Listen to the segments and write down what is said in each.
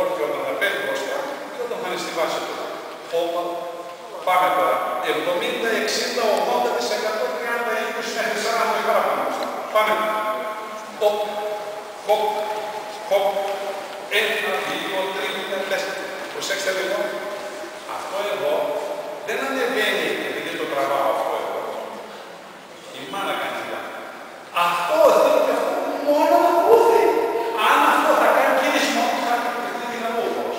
όρθιο όταν θα παίρνει μπροστά και όταν θα είναι στη βάση του. Όπα, πάμε τώρα. 70, 60, 80%, 30, 20 μέχρι 40 παραπάνω μπροστά. Πάμε. Οπ, χοπ, χοπ. 1, 2, 3, 4. Προσέξτε λοιπόν. Αυτό εδώ δεν ανεβαίνει επειδή το τραβάω αυτό εδώ. Η μάνα κάνει δουλειά. Αυτό εδώ και αυτό μόνο να ακούσει. Αν αυτό θα κάνει κίνηση μόνο θα κάνει δυναμούχος.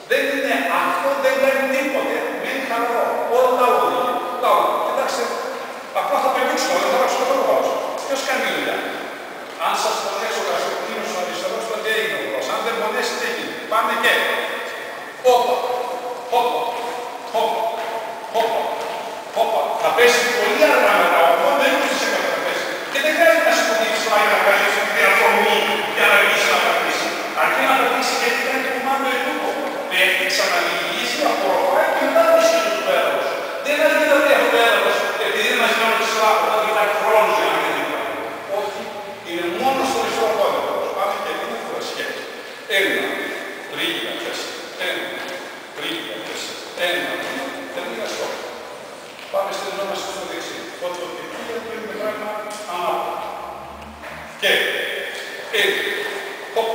Δεν είναι αυτό, δεν κάνει τίποτε. Μένει χαλαρό. Όλα τα άλλα οδηγεί. Κοιτάξτε, απλά θα πετύξω, δεν θα βάξω το λόγο. Ποιος κάνει δουλειά. Αν σας πονέσω καστοκίνος στον αριστερό, τότε έγινε ο λόγος. Αν δεν πονέσει, τι έγινε. Πάμε και. Όπα, όπα, όπα, όπα, όπα. Θα πέσει πολύ αργά μετά, 80-20% θα πέσει. Και δεν χρειάζεται να σηκωθείς τώρα για να κάνεις τη διαδρομή για να βγεις να πατήσει. Αρκεί να πατήσει γιατί κάνει το κομμάτι του ετούτο. Πέφτει, ξαναλυγίζει, απορροφάει και μετά βρίσκεται το πέρας. Δεν είναι δηλαδή αυτό το έδαφος επειδή δεν μας κάνουν τη σλάπα, ότι υπάρχει χρόνος για να μην δει. Όχι, είναι μόνο στο αριστερό πόδι. Πάμε και είναι φρασκέ. Ένα, τρίγυρα, 4, 1, τρίγυρα, 4, 1, 3, στόχο. Πάμε στην ζώνα στο δεξί. Τότε το πηγείο του είναι πράγμα ανάποδα. Και, χοπ,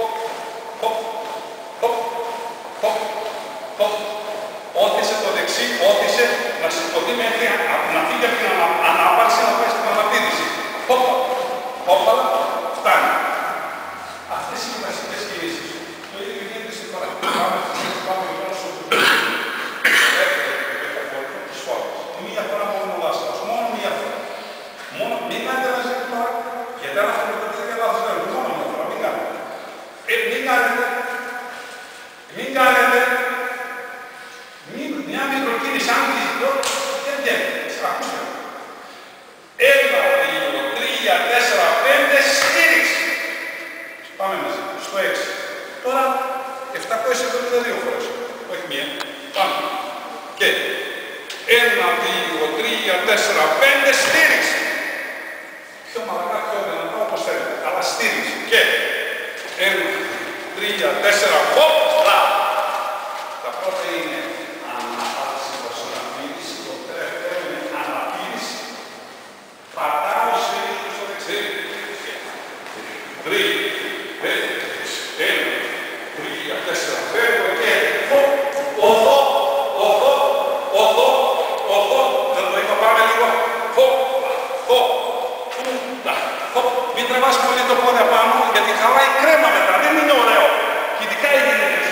χοπ, χοπ, χοπ, χοπ. Όθησε το δεξί, όθησε να σηκωθεί μέχρι να φύγει από την ανάπαρξη να πάει στην αναπήδηση. Χόπα, χόπαλα, φτάνει. Αυτές είναι οι βασικές κινήσεις. Το ίδιο γίνεται στην παρακολουθία. Πάμε λοιπόν στο μεταφορικό της φόρμας. Μία φορά μόνο ο δάσκαλος. Μόνο μία φορά. Μόνο μην κάνετε μαζί τώρα. Γιατί αν αυτό το δεν είναι λάθος δεν μόνο μία φορά. Μην κάνετε. Μην κάνετε. Μια μικροκίνηση, αν δείτε, δεν βγαίνει. Ακούστε. 1, 2, 3, 4, 5, στήριξη. Πάμε μαζί, στο 6. Τώρα, 772 φορές. Όχι μία. Πάμε. Και 1, 2, 3, 4, 5, στήριξη. Πιο μαλακά, πιο δυνατά, όπως θέλετε. Αλλά στήριξη. Και 1, 3, 4, χοπ, τα πρώτα είναι ανάπαυση προς αναπήδηση, το τελευταίο είναι αναπήδηση. Πατάω σε ίσως στο δεξί. 3, 1, 3, 4, 5 και οδό, οδό, οδό, οδό. Δεν το είπα, πάμε λίγο. Μην τραβάς πολύ το πόδι απάνω, γιατί χαλάει κρέμα μετά. Δεν είναι ωραίο. Και ειδικά οι γυναίκες.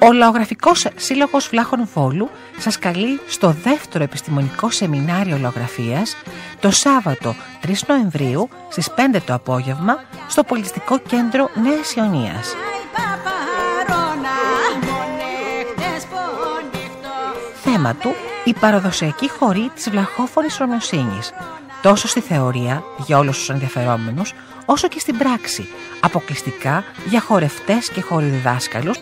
Ο Λαογραφικός Σύλλογος Βλάχων Βόλου σας καλεί στο δεύτερο επιστημονικό σεμινάριο λαογραφίας το Σάββατο 3 Νοεμβρίου στις 5 το απόγευμα στο Πολιτιστικό Κέντρο Νέας Ιωνίας. Θέμα του η παραδοσιακή χορή της βλαχόφωνης Ρωμαιοσύνης, τόσο στη θεωρία για όλους τους ενδιαφερόμενους, όσο και στην πράξη, αποκλειστικά για χορευτές και χορηδιδάσκαλους